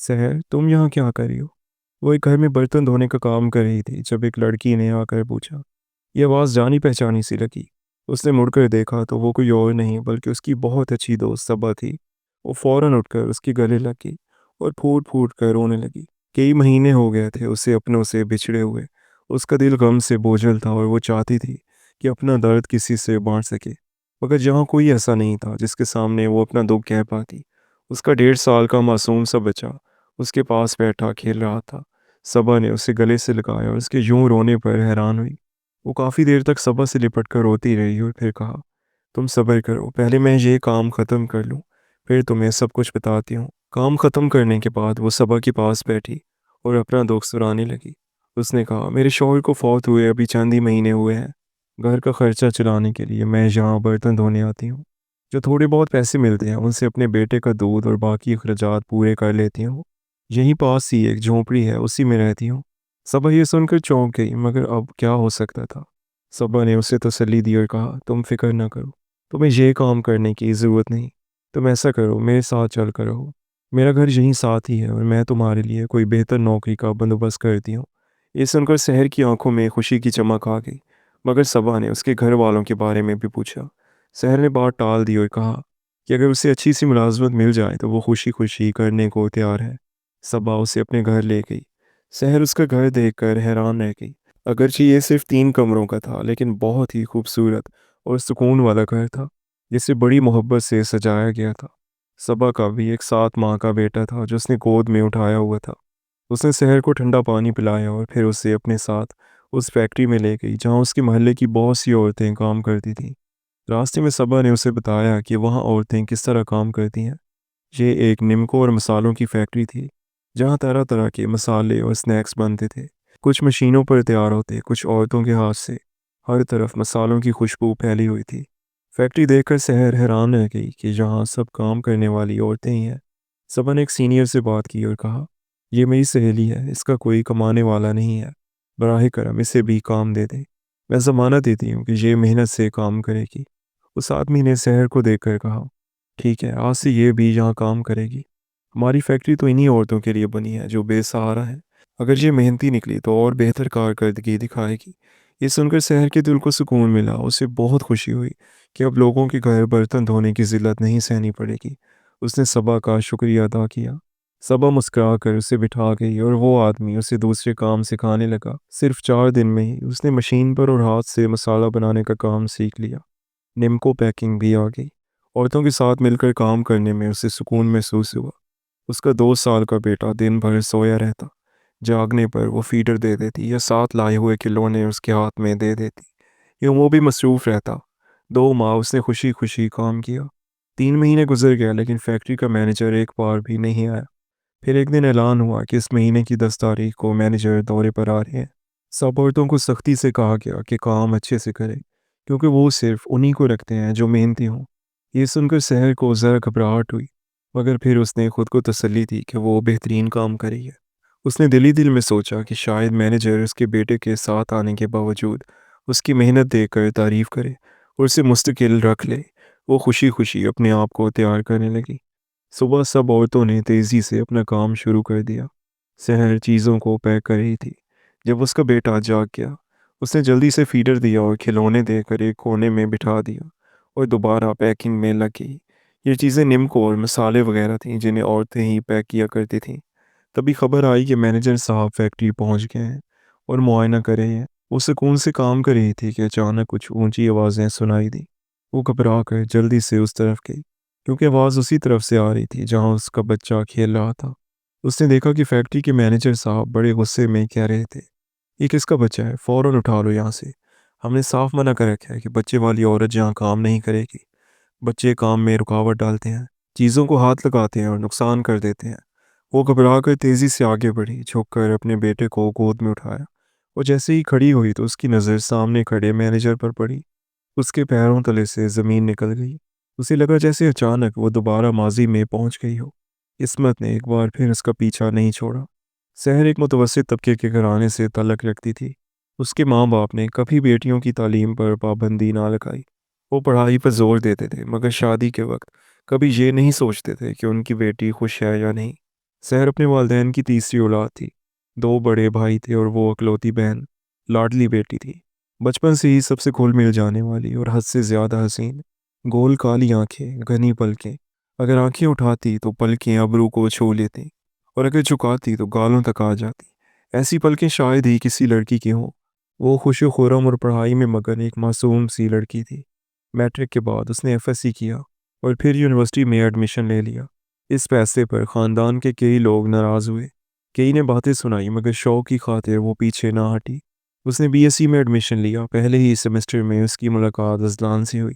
सहर, तुम यहाँ क्या कर रही हो? वो एक घर में बर्तन धोने का काम कर रही थी जब एक लड़की ने आकर पूछा। ये आवाज़ जानी पहचानी सी लगी। उसने मुड़कर देखा तो वो कोई और नहीं बल्कि उसकी बहुत अच्छी दोस्त सबा थी। वो फौरन उठकर उसके गले लग गई और फूट फूट कर रोने लगी। कई महीने हो गए थे उसे अपनों से बिछड़े हुए। उसका दिल गम से बोझल था और वो चाहती थी कि अपना दर्द किसी से बांट सके, मगर जहाँ कोई ऐसा नहीं था जिसके सामने वो अपना दुख कह पाती। उसका 1.5 साल का मासूम सा बच्चा उसके पास बैठा खेल रहा था। सबा ने उसे गले से लगाया और उसके यूं रोने पर हैरान हुई। वो काफ़ी देर तक सबा से लिपट कर रोती रही और फिर कहा, तुम सब्र करो, पहले मैं ये काम ख़त्म कर लूँ, फिर तुम्हें सब कुछ बताती हूँ। काम ख़त्म करने के बाद वो सबा के पास बैठी और अपना दुख सुनाने लगी। उसने कहा, मेरे शौहर को फौत हुए अभी चंद ही महीने हुए हैं। घर का खर्चा चलाने के लिए मैं यहाँ बर्तन धोने आती हूँ। जो थोड़े बहुत पैसे मिलते हैं उनसे अपने बेटे का दूध और बाकी अखराजात पूरे कर लेती हूँ। यहीं पास ही एक झोंपड़ी है, उसी में रहती हूँ। सबा ये सुनकर चौंक गई, मगर अब क्या हो सकता था। सबा ने उसे तसल्ली दी और कहा, तुम फिक्र ना करो, तुम्हें ये काम करने की ज़रूरत नहीं। तुम ऐसा करो, मेरे साथ चल कर रहो। मेरा घर यहीं साथ ही है और मैं तुम्हारे लिए कोई बेहतर नौकरी का बंदोबस्त करती हूँ। ये सुनकर शहर की आंखों में खुशी की चमक आ गई, मगर सबा ने उसके घर वालों के बारे में भी पूछा। शहर ने बात टाल दी और कहा कि अगर उसे अच्छी सी मुलाजमत मिल जाए तो वो खुशी खुशी करने को तैयार है। सबा उसे अपने घर ले गई। शहर उसका घर देखकर हैरान रह गई। अगरचे ये सिर्फ 3 कमरों का था, लेकिन बहुत ही खूबसूरत और सुकून वाला घर था, जिसे बड़ी मोहब्बत से सजाया गया था। सबा का भी एक 7 माह का बेटा था जो उसने गोद में उठाया हुआ था। उसने शहर को ठंडा पानी पिलाया और फिर उसे अपने साथ उस फैक्ट्री में ले गई जहाँ उसके मोहल्ले की बहुत सी औरतें काम करती थीं। रास्ते में सबा ने उसे बताया कि वहाँ औरतें किस तरह काम करती हैं। ये एक निमको और मसालों की फैक्ट्री थी, जहाँ तरह तरह के मसाले और स्नैक्स बनते थे। कुछ मशीनों पर तैयार होते, कुछ औरतों के हाथ से। हर तरफ मसालों की खुशबू फैली हुई थी। फैक्ट्री देखकर शहर हैरान रह गई कि यहाँ सब काम करने वाली औरतें ही हैं। सबा ने एक सीनियर से बात की और कहा, ये मेरी सहेली है, इसका कोई कमाने वाला नहीं है। बराह करम इसे भी काम दे दे। मैं ज़मानत देती हूँ कि ये मेहनत से काम करेगी। उस आदमी ने शहर को देखकर कहा, ठीक है, आज से ये भी यहाँ काम करेगी। हमारी फैक्ट्री तो इन्हीं औरतों के लिए बनी है जो बेसहारा हैं। अगर ये मेहनती निकली तो और बेहतर कारकर्दगी दिखाएगी। ये सुनकर शहर के दिल को सुकून मिला। उसे बहुत खुशी हुई कि अब लोगों के घर बर्तन धोने की जिल्लत नहीं सहनी पड़ेगी। उसने सबा का शुक्रिया अदा किया। सबा मुस्कुरा कर उसे बिठा गई और वो आदमी उसे दूसरे काम सिखाने लगा। सिर्फ 4 दिन में ही उसने मशीन पर और हाथ से मसाला बनाने का काम सीख लिया। निम्को पैकिंग भी आ गई। औरतों के साथ मिलकर काम करने में उसे सुकून महसूस हुआ। उसका 2 साल का बेटा दिन भर सोया रहता। जागने पर वो फीडर दे देती या साथ लाए हुए खिलौने उसके हाथ में दे देती। यूँ वो भी मसरूफ़ रहता। 2 माह उसने खुशी खुशी काम किया। 3 महीने गुजर गया, लेकिन फैक्ट्री का मैनेजर एक बार भी नहीं आया। फिर एक दिन ऐलान हुआ कि इस महीने की 10 तारीख को मैनेजर दौरे पर आ रहे हैं। सब औरतों को सख्ती से कहा गया कि काम अच्छे से करें, क्योंकि वो सिर्फ उन्हीं को रखते हैं जो मेहनती हों। ये सुनकर शहर को ज़रा घबराहट हुई, मगर फिर उसने खुद को तसल्ली दी कि वो बेहतरीन काम करेगी। उसने दिल ही दिल में सोचा कि शायद मैनेजर उसके बेटे के साथ आने के बावजूद उसकी मेहनत देखकर तारीफ़ करे और उसे मुस्तकिल रख ले। वो खुशी खुशी अपने आप को तैयार करने लगी। सुबह सब औरतों ने तेज़ी से अपना काम शुरू कर दिया। सहर चीज़ों को पैक कर रही थी। जब उसका बेटा जाग गया, उसने जल्दी से फीडर दिया और खिलौने देकर एक कोने में बिठा दिया और दोबारा पैकिंग में लग गई। ये चीज़ें निम्को और मसाले वगैरह थीं जिन्हें औरतें ही पैक किया करती थीं। तभी खबर आई कि मैनेजर साहब फैक्ट्री पहुंच गए हैं और मुआयना कर रहे हैं। वो सुकून से काम कर रही थी कि अचानक कुछ ऊंची आवाज़ें सुनाई दी। वो घबरा कर जल्दी से उस तरफ गई, क्योंकि आवाज़ उसी तरफ से आ रही थी जहां उसका बच्चा खेल रहा था। उसने देखा कि फैक्ट्री के मैनेजर साहब बड़े गुस्से में कह रहे थे, ये किसका बच्चा है, फ़ौरन उठा लो यहाँ से। हमने साफ मना कर रखा है कि बच्चे वाली औरत यहाँ काम नहीं करेगी। बच्चे काम में रुकावट डालते हैं, चीज़ों को हाथ लगाते हैं और नुकसान कर देते हैं। वो घबरा कर तेज़ी से आगे बढ़ी, झुककर अपने बेटे को गोद में उठाया। वो जैसे ही खड़ी हुई तो उसकी नज़र सामने खड़े मैनेजर पर पड़ी। उसके पैरों तले से ज़मीन निकल गई। उसे लगा जैसे अचानक वो दोबारा माजी में पहुंच गई हो। किस्मत ने एक बार फिर उसका पीछा नहीं छोड़ा। शहर एक मुतवस्सित तबके के घराने से तल्लक रखती थी। उसके माँ बाप ने कभी बेटियों की तालीम पर पाबंदी ना लगाई। वो पढ़ाई पर जोर देते थे, मगर शादी के वक्त कभी ये नहीं सोचते थे कि उनकी बेटी खुश है या नहीं। सहर अपने वालिदैन की तीसरी औलाद थी। दो बड़े भाई थे और वो इकलौती बहन, लाडली बेटी थी। बचपन से ही सबसे घुल मिल जाने वाली और हद से ज़्यादा हसीन। गोल काली आंखें, घनी पलकें। अगर आंखें उठाती तो पलकें अबरू को छू लेती, और अगर झुकाती तो गालों तक आ जाती। ऐसी पलकें शायद ही किसी लड़की की हों। वो खुश खुरम और पढ़ाई में मगन एक मासूम सी लड़की थी। मैट्रिक के बाद उसने एफएससी किया और फिर यूनिवर्सिटी में एडमिशन ले लिया। इस फैसले पर ख़ानदान के कई लोग नाराज़ हुए। कई ने बातें सुनाई, मगर शौक की खातिर वो पीछे ना हटी। उसने बीएससी में एडमिशन लिया। पहले ही सेमेस्टर में उसकी मुलाकात अजलान से हुई।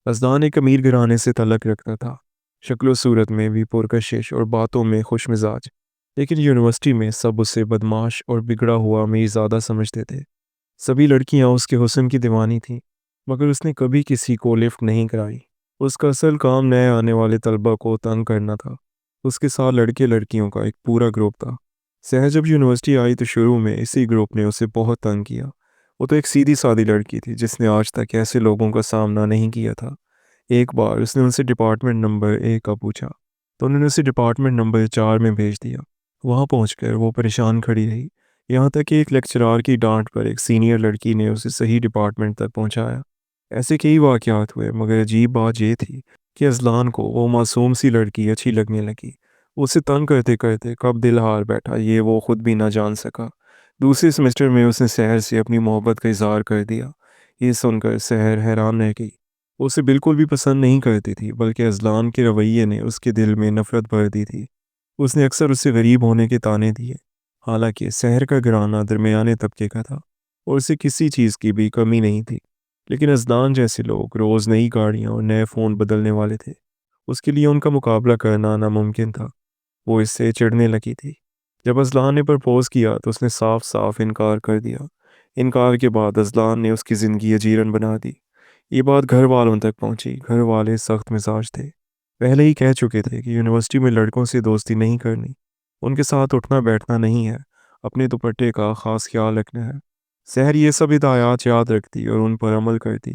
अजलान एक अमीर घराने से तल्लक रखता था। शक्लो सूरत में भी पुरकशिश और बातों में खुश मिजाज। लेकिन यूनिवर्सिटी में सब उसे बदमाश और बिगड़ा हुआ अमीरज़ादा समझते थे। सभी लड़कियां उसके हुस्न की दीवानी थीं, मगर उसने कभी किसी को लिफ्ट नहीं कराई। उसका असल काम नए आने वाले तलबा को तंग करना था। उसके साथ लड़के लड़कियों का एक पूरा ग्रुप था। सहर जब यूनिवर्सिटी आई तो शुरू में इसी ग्रुप ने उसे बहुत तंग किया। वो तो एक सीधी सादी लड़की थी जिसने आज तक ऐसे लोगों का सामना नहीं किया था। एक बार उसने उनसे डिपार्टमेंट नंबर 1 का पूछा, तो उन्होंने उसे डिपार्टमेंट नंबर 4 में भेज दिया। वहाँ पहुंचकर वो परेशान खड़ी रही, यहाँ तक कि एक लेक्चरार की डांट पर एक सीनियर लड़की ने उसे सही डिपार्टमेंट तक पहुंचाया। ऐसे कई वाक़यात हुए, मगर अजीब बात यह थी कि अज़लान को वो मासूम सी लड़की अच्छी लगने लगी। उसे तंग करते करते कब दिल हार बैठा ये वो खुद भी ना जान सका। दूसरे सेमेस्टर में उसने सहर से अपनी मोहब्बत का इजहार कर दिया। ये सुनकर सहर हैरान रह गई। वो उसे बिल्कुल भी पसंद नहीं करती थी, बल्कि अज़लान के रवैये ने उसके दिल में नफ़रत भर दी थी। उसने अक्सर उसे गरीब होने के ताने दिए। हालांकि शहर का घराना दरमियाने तबके का था और उसे किसी चीज़ की भी कमी नहीं थी। लेकिन अजदान जैसे लोग रोज़ नई गाड़ियाँ और नए फ़ोन बदलने वाले थे। उसके लिए उनका मुकाबला करना नामुमकिन था। वो इससे चिढ़ने लगी थी। जब अजलान ने प्रपोज़ किया तो उसने साफ साफ इनकार कर दिया। इनकार के बाद अजलान ने उसकी ज़िंदगी अजीरन बना दी। ये बात घर वालों तक पहुंची। घर वाले सख्त मिजाज थे। पहले ही कह चुके थे कि यूनिवर्सिटी में लड़कों से दोस्ती नहीं करनी, उनके साथ उठना बैठना नहीं है, अपने दुपट्टे का ख़ास ख्याल रखना है। सहर ये सब हिदायत याद रखती और उन पर अमल करती,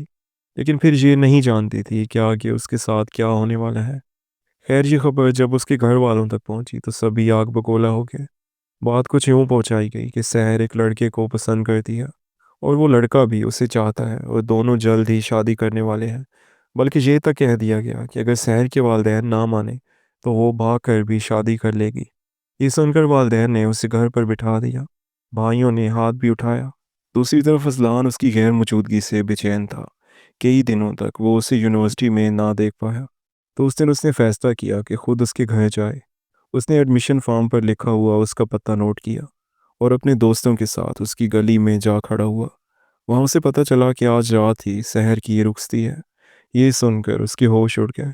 लेकिन फिर ये नहीं जानती थी कि आगे उसके साथ क्या होने वाला है। खैर, ये खबर जब उसके घर वालों तक पहुंची तो सभी आग बगोला हो गए। बात कुछ यूँ पहुंचाई गई कि सहर एक लड़के को पसंद करती है और वो लड़का भी उसे चाहता है और दोनों जल्द ही शादी करने वाले हैं। बल्कि ये तक कह दिया गया कि अगर सहर के वालिदैन ना माने तो वो भाग कर भी शादी कर लेगी। ये सुनकर वालिदैन ने उसे घर पर बिठा दिया। भाइयों ने हाथ भी उठाया। दूसरी तरफ फजलान उसकी गैर मौजूदगी से बेचैन था। कई दिनों तक वो उसे यूनिवर्सिटी में ना देख पाया। तो उस दिन उसने फैसला किया कि खुद उसके घर जाए। उसने एडमिशन फॉर्म पर लिखा हुआ उसका पता नोट किया और अपने दोस्तों के साथ उसकी गली में जा खड़ा हुआ। वहाँ उसे पता चला कि आज रात ही शहर की ये रुखसती है। ये सुनकर उसके होश उड़ गए।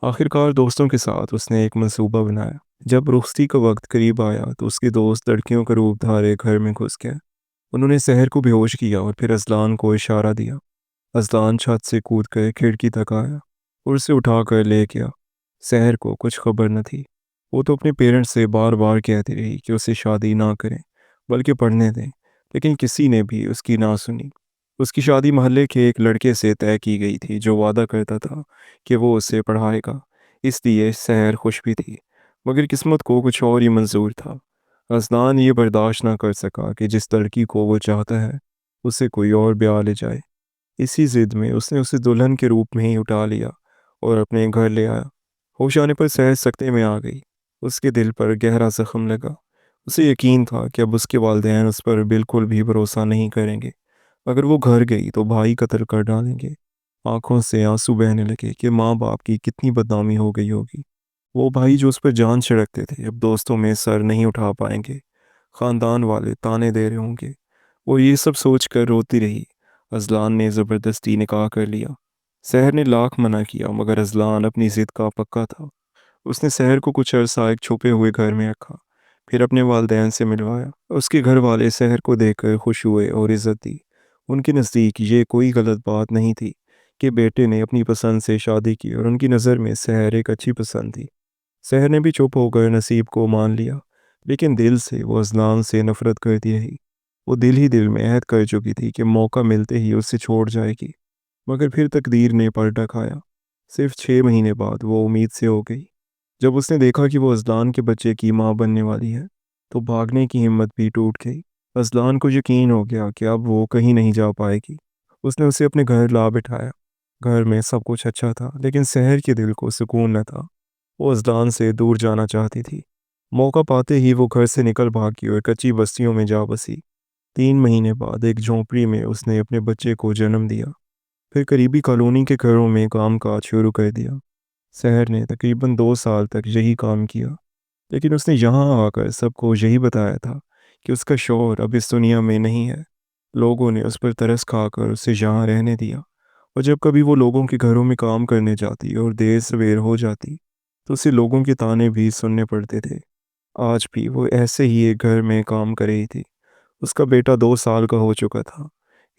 आखिरकार दोस्तों के साथ उसने एक मंसूबा बनाया। जब रुखसती का वक्त करीब आया तो उसके दोस्त लड़कियों का रूप धारे घर में घुस गए। उन्होंने शहर को बेहोश किया और फिर अजलान को इशारा दिया। अजलान छत से कूद कर खिड़की तक आया और उसे उठाकर ले गया। शहर को कुछ खबर न थी। वो तो अपने पेरेंट्स से बार बार कहती रही कि उसे शादी ना करें, बल्कि पढ़ने दें, लेकिन किसी ने भी उसकी ना सुनी। उसकी शादी मोहल्ले के एक लड़के से तय की गई थी जो वादा करता था कि वो उसे पढ़ाएगा। इसलिए शहर खुश भी थी, मगर किस्मत को कुछ और ही मंजूर था। अजनान ये बर्दाश्त ना कर सका कि जिस लड़की को वो चाहता है उसे कोई और ब्याह ले जाए। इसी जिद में उसने उसे दुल्हन के रूप में ही उठा लिया और अपने घर ले आया। होश आने पर सहज सकते में आ गई। उसके दिल पर गहरा जख्म लगा। उसे यकीन था कि अब उसके वालिदैन उस पर बिल्कुल भी भरोसा नहीं करेंगे। अगर वो घर गई तो भाई कत्ल कर डालेंगे। आंखों से आंसू बहने लगे कि माँ बाप की कितनी बदनामी हो गई होगी। वो भाई जो उस पर जान छिड़कते थे अब दोस्तों में सर नहीं उठा पाएंगे। खानदान वाले ताने दे रहे होंगे। वो ये सब सोच कर रोती रही। अजलान ने ज़बरदस्ती निकाह कर लिया। सहर ने लाख मना किया, मगर अजलान अपनी ज़िद का पक्का था। उसने सहर को कुछ अरसा एक छुपे हुए घर में रखा, फिर अपने वालिदैन से मिलवाया। उसके घर वाले सहर को देखकर खुश हुए और इज़्ज़त दी। उनके नज़दीक ये कोई गलत बात नहीं थी कि बेटे ने अपनी पसंद से शादी की, और उनकी नज़र में सहर एक अच्छी पसंद थी। सहर ने भी चुप होकर नसीब को मान लिया, लेकिन दिल से वो अजलान से नफरत करती रही। वो दिल ही दिल में अहद कर चुकी थी कि मौका मिलते ही उससे छोड़ जाएगी, मगर फिर तकदीर ने पलटा खाया। सिर्फ 6 महीने बाद वो उम्मीद से हो गई। जब उसने देखा कि वो अज़लान के बच्चे की माँ बनने वाली है, तो भागने की हिम्मत भी टूट गई। अज़लान को यकीन हो गया कि अब वो कहीं नहीं जा पाएगी। उसने उसे अपने घर ला बिठाया। घर में सब कुछ अच्छा था, लेकिन शहर के दिल को सुकून न था। वो अज़लान से दूर जाना चाहती थी। मौका पाते ही वो घर से निकल भागी और कच्ची बस्तियों में जा बसी। 3 महीने बाद एक झोंपड़ी में उसने अपने बच्चे को जन्म दिया। फिर करीबी कॉलोनी के घरों में काम-काज शुरू कर दिया। शहर ने तकरीबन 2 साल तक यही काम किया, लेकिन उसने यहाँ आकर सबको यही बताया था कि उसका शौहर अब इस दुनिया में नहीं है। लोगों ने उस पर तरस खाकर उसे यहाँ रहने दिया, और जब कभी वो लोगों के घरों में काम करने जाती और देर सवेर हो जाती, तो उसे लोगों के ताने भी सुनने पड़ते थे। आज भी वो ऐसे ही एक घर में काम कर रही थी। उसका बेटा 2 साल का हो चुका था।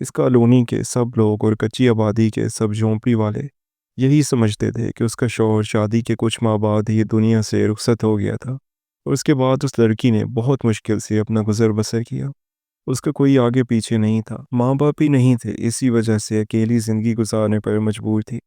इस कॉलोनी के सब लोग और कच्ची आबादी के सब झोंपड़ी वाले यही समझते थे कि उसका शौहर शादी के कुछ माह बाद ही दुनिया से रुखसत हो गया था। और उसके बाद उस लड़की ने बहुत मुश्किल से अपना गुजर बसर किया। उसका कोई आगे पीछे नहीं था, माँ बाप ही नहीं थे, इसी वजह से अकेली ज़िंदगी गुजारने पर मजबूर थी।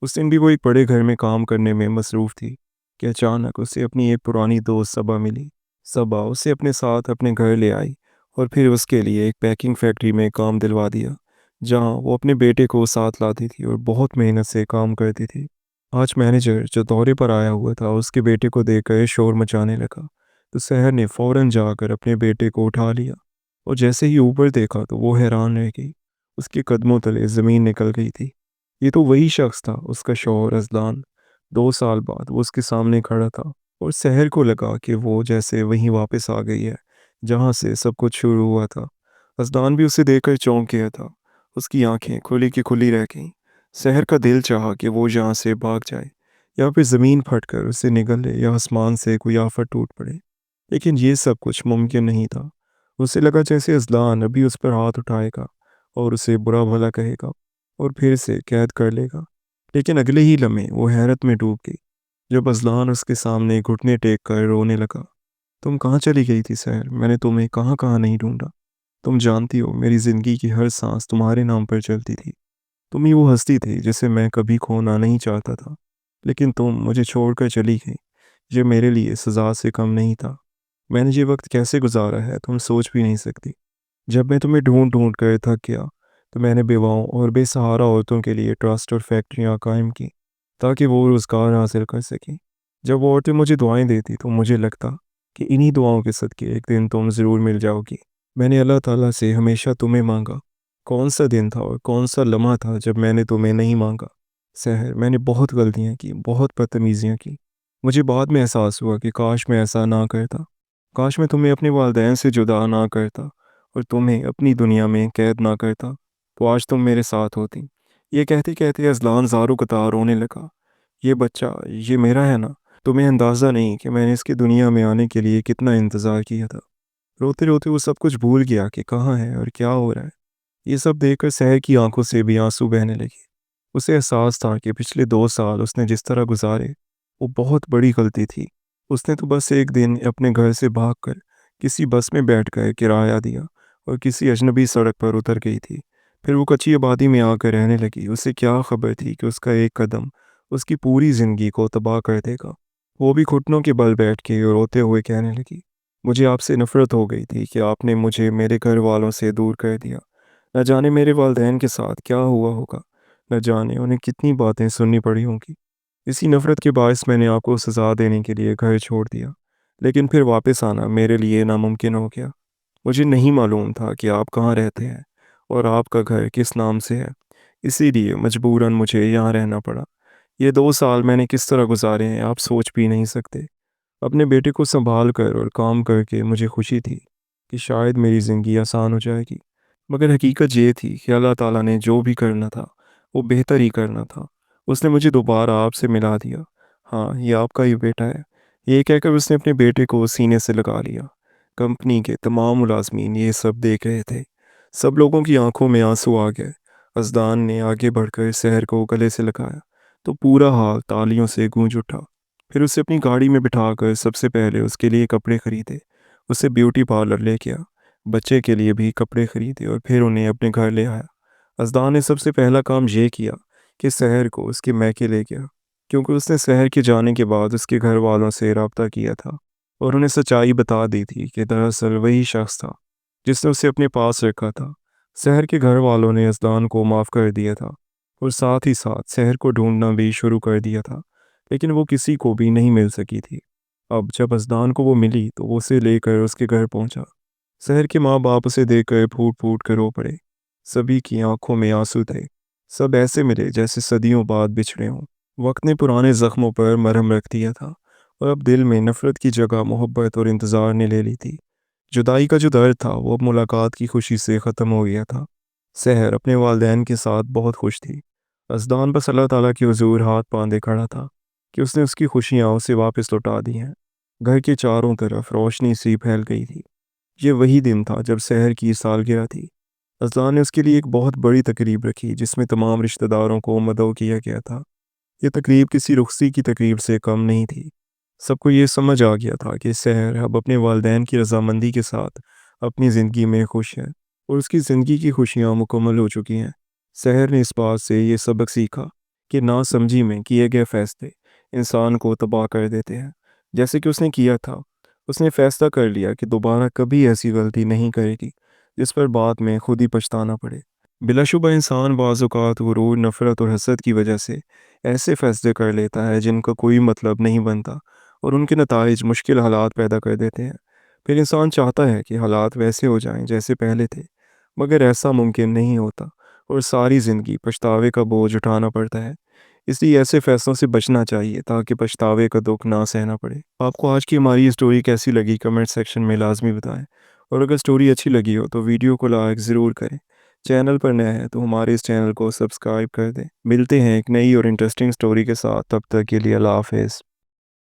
उस दिन भी वो एक बड़े घर में काम करने में मसरूफ़ थी कि अचानक उसे अपनी एक पुरानी दोस्त सबा मिली। सबा उसे अपने साथ अपने घर ले आई और फिर उसके लिए एक पैकिंग फैक्ट्री में काम दिलवा दिया, जहाँ वो अपने बेटे को साथ लाती थी और बहुत मेहनत से काम करती थी। आज मैनेजर जो दौरे पर आया हुआ था उसके बेटे को देखकर शोर मचाने लगा, तो शहर ने फ़ौरन जाकर अपने बेटे को उठा लिया। और जैसे ही ऊपर देखा तो वो हैरान रह गई। उसके कदमों तले ज़मीन निकल गई थी। ये तो वही शख्स था, उसका शौहर अज़लान। 2 साल बाद वो उसके सामने खड़ा था और शहर को लगा कि वो जैसे वहीं वापस आ गई है, जहाँ से सब कुछ शुरू हुआ था। अज़लान भी उसे देखकर चौंक गया था। उसकी आंखें खुली की खुली रह गईं। शहर का दिल चाहा कि वो यहाँ से भाग जाए, या फिर ज़मीन फटकर उसे निगल ले, या आसमान से कोई आफत टूट पड़े। लेकिन ये सब कुछ मुमकिन नहीं था। उसे लगा जैसे अज़लान अभी उस पर हाथ उठाएगा और उसे बुरा भला कहेगा और फिर से कैद कर लेगा। लेकिन अगले ही लम्हे वो हैरत में डूब गई जब अज़लान उसके सामने घुटने टेक कर रोने लगा। तुम कहाँ चली गई थी सहर? मैंने तुम्हें कहाँ कहाँ नहीं ढूंढा। तुम जानती हो मेरी ज़िंदगी की हर सांस तुम्हारे नाम पर चलती थी। तुम ही वो हस्ती थी जिसे मैं कभी खोना नहीं चाहता था। लेकिन तुम मुझे छोड़कर चली गई। ये मेरे लिए सज़ा से कम नहीं था। मैंने ये वक्त कैसे गुजारा है तुम सोच भी नहीं सकती। जब मैं तुम्हें ढूंढ ढूंढ कर थक गया, तो मैंने बेवाओं और बेसहारा औरतों के लिए ट्रस्ट और फैक्ट्रियाँ कायम की, ताकि वो रोज़गार हासिल कर सकें। जब वो औरतें मुझे दुआएं देती तो मुझे लगता कि इन्हीं दुआओं के सदक़े एक दिन तुम ज़रूर मिल जाओगी। मैंने अल्लाह ताला से हमेशा तुम्हें मांगा। कौन सा दिन था और कौन सा लम्हा था जब मैंने तुम्हें नहीं मांगा? सहर, मैंने बहुत गलतियाँ की, बहुत बदतमीज़ियाँ की। मुझे बाद में एहसास हुआ कि काश मैं ऐसा ना करता। काश मैं तुम्हें अपने वालिदैन से जुदा ना करता और तुम्हें अपनी दुनिया में कैद ना करता, तो आज तुम मेरे साथ होती। ये कहते कहते अज़लान ज़ारो कतार रोने लगा। ये बच्चा, ये मेरा है ना? तुम्हें अंदाज़ा नहीं कि मैंने इसकी दुनिया में आने के लिए कितना इंतज़ार किया था। रोते रोते वो सब कुछ भूल गया कि कहाँ है और क्या हो रहा है। ये सब देखकर सहर की आंखों से भी आंसू बहने लगे। उसे एहसास था कि पिछले 2 साल उसने जिस तरह गुजारे, वो बहुत बड़ी गलती थी। उसने तो बस एक दिन अपने घर से भागकर किसी बस में बैठकर किराया दिया और किसी अजनबी सड़क पर उतर गई थी। फिर वो कच्ची आबादी में आकर रहने लगी। उसे क्या खबर थी कि उसका एक कदम उसकी पूरी ज़िंदगी को तबाह कर देगा। वो भी घुटनों के बल बैठ के रोते हुए कहने लगी, मुझे आपसे नफ़रत हो गई थी कि आपने मुझे मेरे घर वालों से दूर कर दिया। न जाने मेरे वालिदैन के साथ क्या हुआ होगा। न जाने उन्हें कितनी बातें सुननी पड़ी होंगी। इसी नफ़रत के बायस मैंने आपको सज़ा देने के लिए घर छोड़ दिया। लेकिन फिर वापस आना मेरे लिए नामुमकिन हो गया। मुझे नहीं मालूम था कि आप कहाँ रहते हैं और आपका घर किस नाम से है। इसीलिए मजबूरन मुझे यहाँ रहना पड़ा। ये 2 साल मैंने किस तरह गुजारे हैं आप सोच भी नहीं सकते। अपने बेटे को संभाल कर और काम करके मुझे खुशी थी कि शायद मेरी ज़िंदगी आसान हो जाएगी। मगर हकीकत ये थी कि अल्लाह ताला ने जो भी करना था, वो बेहतर ही करना था। उसने मुझे दोबारा आपसे मिला दिया। हाँ, ये आपका ही बेटा है। ये कहकर उसने अपने बेटे को सीने से लगा लिया। कंपनी के तमाम मुलाजमीन ये सब देख रहे थे। सब लोगों की आंखों में आंसू आ गए। अज़दान ने आगे बढ़कर शहर को गले से लगाया, तो पूरा हाल तालियों से गूंज उठा। फिर उसे अपनी गाड़ी में बिठाकर सबसे पहले उसके लिए कपड़े खरीदे। उसे ब्यूटी पार्लर ले गया, बच्चे के लिए भी कपड़े खरीदे और फिर उन्हें अपने घर ले आया। अज़दान ने सबसे पहला काम ये किया कि शहर को उसके मैके ले गया। क्योंकि उसने शहर के जाने के बाद उसके घर वालों से रब्ता किया था और उन्हें सच्चाई बता दी थी कि दरअसल वही शख्स था जिसने उसे अपने पास रखा था। शहर के घर वालों ने असदान को माफ़ कर दिया था और साथ ही साथ शहर को ढूंढना भी शुरू कर दिया था, लेकिन वो किसी को भी नहीं मिल सकी थी। अब जब असदान को वो मिली तो वो उसे लेकर उसके घर पहुंचा। शहर के माँ बाप उसे देखकर फूट फूट कर रो पड़े। सभी की आंखों में आंसू थे। सब ऐसे मिले जैसे सदियों बाद बिछड़े हों। वक्त ने पुराने जख्मों पर मरहम रख दिया था और अब दिल में नफरत की जगह मोहब्बत और इंतज़ार ने ले ली थी। जुदाई का जो दर्द था वो अब मुलाकात की खुशी से ख़त्म हो गया था। सहर अपने वालदैन के साथ बहुत खुश थी। अज़दान बस अल्लाह ताला के हुज़ूर हाथ बांधे खड़ा था कि उसने उसकी खुशियाँ उसे वापस लौटा दी हैं। घर के चारों तरफ रोशनी सी फैल गई थी। ये वही दिन था जब सहर की सालगिरह थी। अज़लान ने उसके लिए एक बहुत बड़ी तकरीब रखी जिसमें तमाम रिश्तेदारों को मदऊ किया गया था। ये तकरीब किसी रुखसी की तकरीब से कम नहीं थी। सबको ये समझ आ गया था कि सहर अब अपने वालदैन की रजामंदी के साथ अपनी ज़िंदगी में खुश है और उसकी ज़िंदगी की खुशियाँ मुकम्मल हो चुकी हैं। सहर ने इस बात से ये सबक सीखा कि नासमझी में किए गए फैसले इंसान को तबाह कर देते हैं। जैसे कि उसने किया था, उसने फैसला कर लिया कि दोबारा कभी ऐसी गलती नहीं करेगी जिस पर बाद में खुद ही पछताना पड़े। बिलाशुबा इंसान बाज़ औक़ात गुरूर, नफ़रत और हसद की वजह से ऐसे फैसले कर लेता है जिनका कोई मतलब नहीं बनता और उनके नताइज मुश्किल हालात पैदा कर देते हैं। फिर इंसान चाहता है कि हालात वैसे हो जाएं जैसे पहले थे, मगर ऐसा मुमकिन नहीं होता और सारी ज़िंदगी पछतावे का बोझ उठाना पड़ता है। इसलिए ऐसे फैसलों से बचना चाहिए ताकि पछतावे का दुख ना सहना पड़े। आपको आज की हमारी ये स्टोरी कैसी लगी कमेंट सेक्शन में लाजमी बताएं, और अगर स्टोरी अच्छी लगी हो तो वीडियो को लाइक ज़रूर करें। चैनल पर नया है तो हमारे इस चैनल को सब्सक्राइब कर दें। मिलते हैं एक नई और इंटरेस्टिंग स्टोरी के साथ, तब तक के लिए अल्लाह हाफ़िज़।